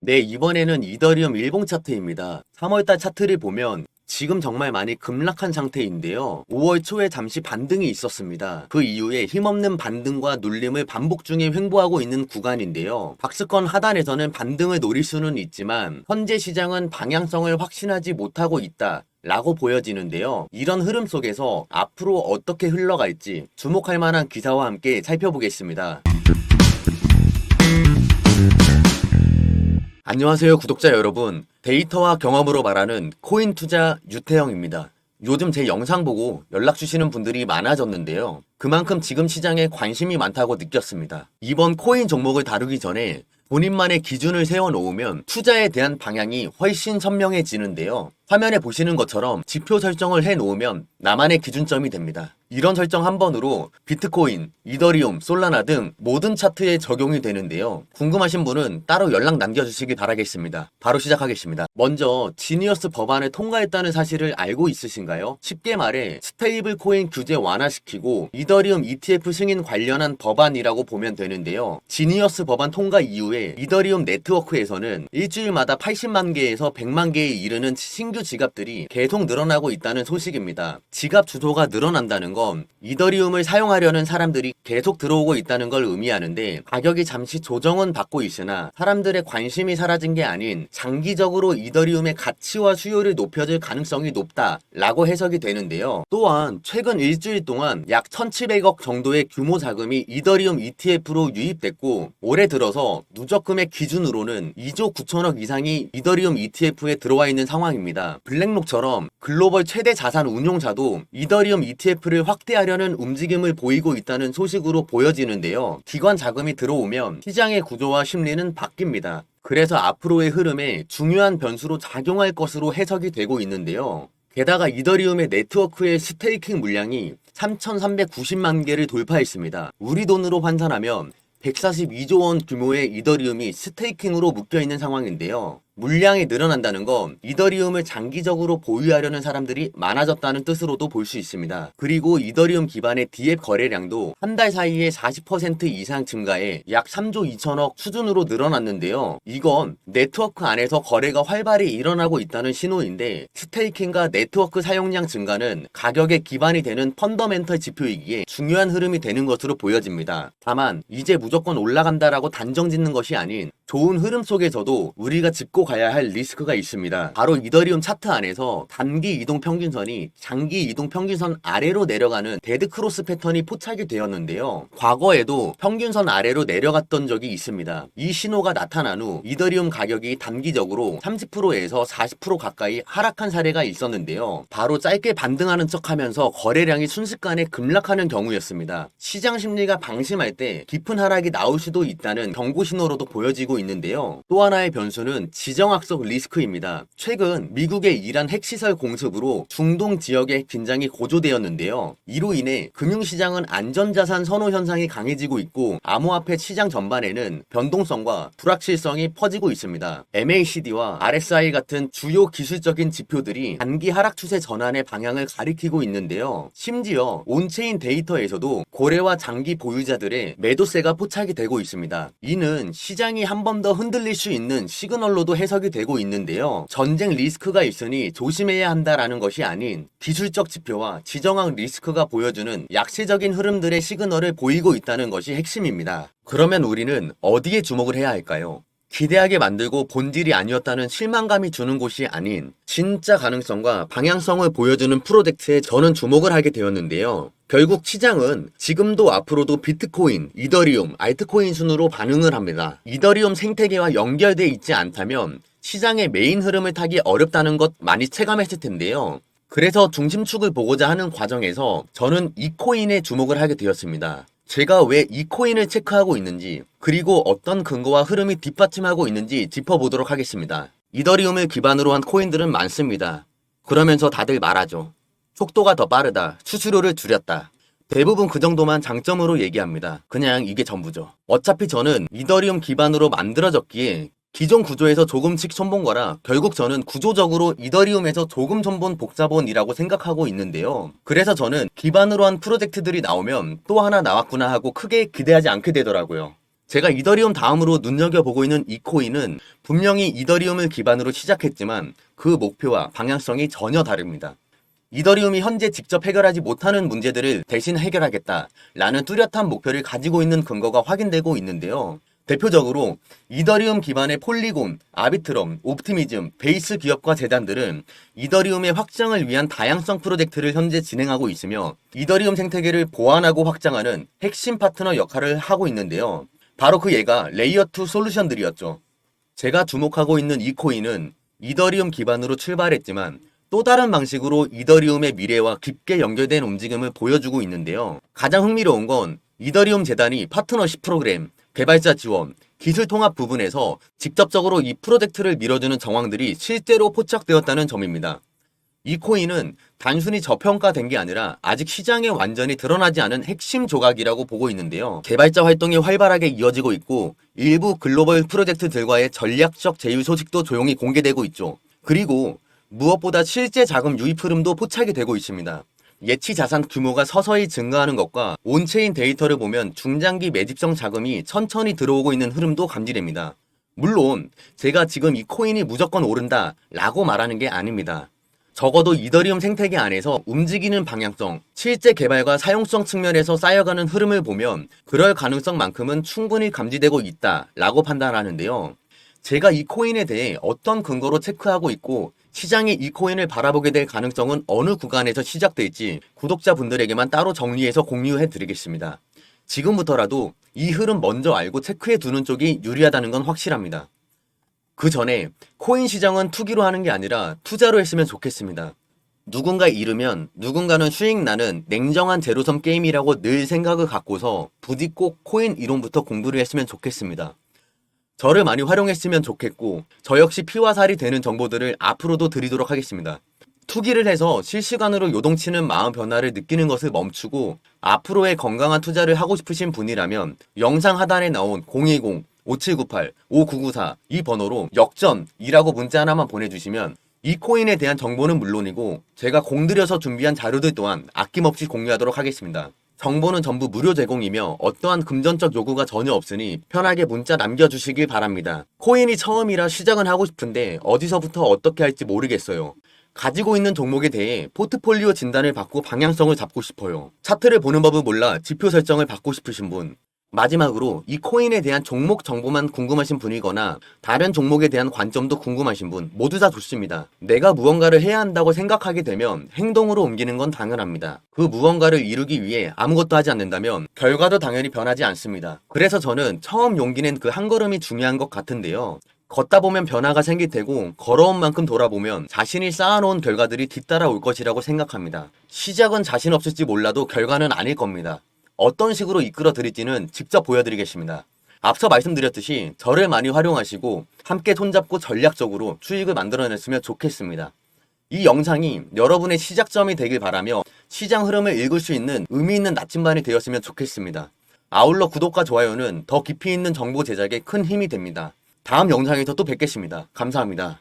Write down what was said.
네, 이번에는 이더리움 일봉 차트입니다. 3월달 차트를 보면 지금 정말 많이 급락한 상태인데요. 5월 초에 잠시 반등이 있었습니다. 그 이후에 힘없는 반등과 눌림을 반복 중에 횡보하고 있는 구간인데요. 박스권 하단에서는 반등을 노릴 수는 있지만 현재 시장은 방향성을 확신하지 못하고 있다 라고 보여지는데요. 이런 흐름 속에서 앞으로 어떻게 흘러갈지 주목할 만한 기사와 함께 살펴보겠습니다. 안녕하세요 구독자 여러분, 데이터와 경험으로 말하는 코인 투자 유태영입니다. 요즘 제 영상 보고 연락 주시는 분들이 많아졌는데요. 그만큼 지금 시장에 관심이 많다고 느꼈습니다. 이번 코인 종목을 다루기 전에 본인만의 기준을 세워놓으면 투자에 대한 방향이 훨씬 선명해지는데요. 화면에 보시는 것처럼 지표 설정을 해놓으면 나만의 기준점이 됩니다. 이런 설정 한 번으로 비트코인, 이더리움, 솔라나 등 모든 차트에 적용이 되는데요. 궁금하신 분은 따로 연락 남겨주시기 바라겠습니다. 바로 시작하겠습니다. 먼저 지니어스 법안을 통과했다는 사실을 알고 있으신가요? 쉽게 말해 스테이블 코인 규제 완화시키고 이더리움 ETF 승인 관련한 법안이라고 보면 되는데요. 지니어스 법안 통과 이후에 이더리움 네트워크에서는 일주일마다 80만 개에서 100만 개에 이르는 신규 지갑들이 계속 늘어나고 있다는 소식입니다. 지갑 주소가 늘어난다는 건 이더리움을 사용하려는 사람들이 계속 들어오고 있다는 걸 의미하는데, 가격이 잠시 조정은 받고 있으나 사람들의 관심이 사라진 게 아닌 장기적으로 이더리움의 가치와 수요를 높여줄 가능성이 높다라고 해석이 되는데요. 또한 최근 일주일 동안 약 1700억 정도의 규모 자금이 이더리움 ETF로 유입됐고, 올해 들어서 누적금의 기준으로는 2조 9천억 이상이 이더리움 ETF에 들어와 있는 상황입니다. 블랙록처럼 글로벌 최대 자산 운용사도 이더리움 ETF를 확대하려는 움직임을 보이고 있다는 소식으로 보여지는데요. 기관 자금이 들어오면 시장의 구조와 심리는 바뀝니다. 그래서 앞으로의 흐름에 중요한 변수로 작용할 것으로 해석이 되고 있는데요. 게다가 이더리움의 네트워크의 스테이킹 물량이 3,390만 개를 돌파했습니다. 우리 돈으로 환산하면 142조 원 규모의 이더리움이 스테이킹으로 묶여있는 상황인데요. 물량이 늘어난다는 건 이더리움을 장기적으로 보유하려는 사람들이 많아졌다는 뜻으로도 볼 수 있습니다. 그리고 이더리움 기반의 DApp 거래량도 한 달 사이에 40% 이상 증가해 약 3조 2천억 수준으로 늘어났는데요. 이건 네트워크 안에서 거래가 활발히 일어나고 있다는 신호인데, 스테이킹과 네트워크 사용량 증가는 가격의 기반이 되는 펀더멘털 지표이기에 중요한 흐름이 되는 것으로 보여집니다. 다만 이제 무조건 올라간다라고 단정 짓는 것이 아닌 좋은 흐름 속에서도 우리가 짚고 가야 할 리스크가 있습니다. 바로 이더리움 차트 안에서 단기 이동 평균선이 장기 이동 평균선 아래로 내려가는 데드크로스 패턴이 포착이 되었는데요. 과거에도 평균선 아래로 내려갔던 적이 있습니다. 이 신호가 나타난 후 이더리움 가격이 단기적으로 30%에서 40% 가까이 하락한 사례가 있었는데요. 바로 짧게 반등하는 척하면서 거래량이 순식간에 급락하는 경우였습니다. 시장 심리가 방심할 때 깊은 하락이 나올 수도 있다는 경고 신호로도 보여지고 있는데요. 또 하나의 변수는 지정학적 리스크입니다. 최근 미국의 이란 핵시설 공습으로 중동 지역의 긴장이 고조되었는데요. 이로 인해 금융시장은 안전자산 선호 현상이 강해지고 있고, 암호화폐 시장 전반에는 변동성과 불확실성이 퍼지고 있습니다. MACD와 RSI 같은 주요 기술적인 지표들이 단기 하락 추세 전환의 방향을 가리키고 있는데요. 심지어 온체인 데이터에서도 고래와 장기 보유자들의 매도세가 포착이 되고 있습니다. 이는 시장이 한 번 더 흔들릴 수 있는 시그널로도 해석이 되고 있는데요. 전쟁 리스크가 있으니 조심해야 한다라는 것이 아닌 기술적 지표와 지정학 리스크가 보여주는 약세적인 흐름들의 시그널을 보이고 있다는 것이 핵심입니다. 그러면 우리는 어디에 주목을 해야 할까요? 기대하게 만들고 본질이 아니었다는 실망감이 주는 곳이 아닌 진짜 가능성과 방향성을 보여주는 프로젝트에 저는 주목을 하게 되었는데요. 결국 시장은 지금도 앞으로도 비트코인, 이더리움, 알트코인 순으로 반응을 합니다. 이더리움 생태계와 연결되어 있지 않다면 시장의 메인 흐름을 타기 어렵다는 것 많이 체감했을 텐데요. 그래서 중심축을 보고자 하는 과정에서 저는 이 코인에 주목을 하게 되었습니다. 제가 왜 이 코인을 체크하고 있는지, 그리고 어떤 근거와 흐름이 뒷받침하고 있는지 짚어보도록 하겠습니다. 이더리움을 기반으로 한 코인들은 많습니다. 그러면서 다들 말하죠. 속도가 더 빠르다, 수수료를 줄였다. 대부분 그 정도만 장점으로 얘기합니다. 그냥 이게 전부죠. 어차피 저는 이더리움 기반으로 만들어졌기에 기존 구조에서 조금씩 손본 거라 결국 저는 구조적으로 이더리움에서 조금 손본 복사본이라고 생각하고 있는데요. 그래서 저는 기반으로 한 프로젝트들이 나오면 또 하나 나왔구나 하고 크게 기대하지 않게 되더라고요. 제가 이더리움 다음으로 눈여겨보고 있는 이 코인은 분명히 이더리움을 기반으로 시작했지만 그 목표와 방향성이 전혀 다릅니다. 이더리움이 현재 직접 해결하지 못하는 문제들을 대신 해결하겠다라는 뚜렷한 목표를 가지고 있는 근거가 확인되고 있는데요. 대표적으로 이더리움 기반의 폴리곤, 아비트럼, 옵티미즘, 베이스 기업과 재단들은 이더리움의 확장을 위한 다양성 프로젝트를 현재 진행하고 있으며 이더리움 생태계를 보완하고 확장하는 핵심 파트너 역할을 하고 있는데요. 바로 그 예가 레이어2 솔루션들이었죠. 제가 주목하고 있는 이 코인은 이더리움 기반으로 출발했지만 또 다른 방식으로 이더리움의 미래와 깊게 연결된 움직임을 보여주고 있는데요. 가장 흥미로운 건 이더리움 재단이 파트너십 프로그램, 개발자 지원, 기술 통합 부분에서 직접적으로 이 프로젝트를 밀어주는 정황들이 실제로 포착되었다는 점입니다. 이 코인은 단순히 저평가된 게 아니라 아직 시장에 완전히 드러나지 않은 핵심 조각이라고 보고 있는데요. 개발자 활동이 활발하게 이어지고 있고 일부 글로벌 프로젝트들과의 전략적 제휴 소식도 조용히 공개되고 있죠. 그리고 무엇보다 실제 자금 유입 흐름도 포착이 되고 있습니다. 예치 자산 규모가 서서히 증가하는 것과 온체인 데이터를 보면 중장기 매집성 자금이 천천히 들어오고 있는 흐름도 감지됩니다. 물론 제가 지금 이 코인이 무조건 오른다 라고 말하는 게 아닙니다. 적어도 이더리움 생태계 안에서 움직이는 방향성, 실제 개발과 사용성 측면에서 쌓여가는 흐름을 보면 그럴 가능성만큼은 충분히 감지되고 있다 라고 판단하는데요. 제가 이 코인에 대해 어떤 근거로 체크하고 있고 시장이 이 코인을 바라보게 될 가능성은 어느 구간에서 시작될지 구독자분들에게만 따로 정리해서 공유해 드리겠습니다. 지금부터라도 이 흐름 먼저 알고 체크해 두는 쪽이 유리하다는 건 확실합니다. 그 전에 코인 시장은 투기로 하는 게 아니라 투자로 했으면 좋겠습니다. 누군가 잃으면 누군가는 수익 나는 냉정한 제로섬 게임이라고 늘 생각을 갖고서 부디 꼭 코인 이론부터 공부를 했으면 좋겠습니다. 저를 많이 활용했으면 좋겠고 저 역시 피와 살이 되는 정보들을 앞으로도 드리도록 하겠습니다. 투기를 해서 실시간으로 요동치는 마음 변화를 느끼는 것을 멈추고 앞으로의 건강한 투자를 하고 싶으신 분이라면 영상 하단에 나온 010-5798-5994 이 번호로 역전이라고 문자 하나만 보내주시면 이 코인에 대한 정보는 물론이고 제가 공들여서 준비한 자료들 또한 아낌없이 공유하도록 하겠습니다. 정보는 전부 무료 제공이며 어떠한 금전적 요구가 전혀 없으니 편하게 문자 남겨주시길 바랍니다. 코인이 처음이라 시작은 하고 싶은데 어디서부터 어떻게 할지 모르겠어요. 가지고 있는 종목에 대해 포트폴리오 진단을 받고 방향성을 잡고 싶어요. 차트를 보는 법을 몰라 지표 설정을 받고 싶으신 분, 마지막으로 이 코인에 대한 종목 정보만 궁금하신 분이거나 다른 종목에 대한 관점도 궁금하신 분 모두 다 좋습니다. 내가 무언가를 해야 한다고 생각하게 되면 행동으로 옮기는 건 당연합니다. 그 무언가를 이루기 위해 아무것도 하지 않는다면 결과도 당연히 변하지 않습니다. 그래서 저는 처음 용기 낸 그 한 걸음이 중요한 것 같은데요. 걷다 보면 변화가 생길 테고 걸어온 만큼 돌아보면 자신이 쌓아놓은 결과들이 뒤따라올 것이라고 생각합니다. 시작은 자신 없을지 몰라도 결과는 아닐 겁니다. 어떤 식으로 이끌어 드릴지는 직접 보여드리겠습니다. 앞서 말씀드렸듯이 저를 많이 활용하시고 함께 손잡고 전략적으로 수익을 만들어냈으면 좋겠습니다. 이 영상이 여러분의 시작점이 되길 바라며 시장 흐름을 읽을 수 있는 의미 있는 나침반이 되었으면 좋겠습니다. 아울러 구독과 좋아요는 더 깊이 있는 정보 제작에 큰 힘이 됩니다. 다음 영상에서 또 뵙겠습니다. 감사합니다.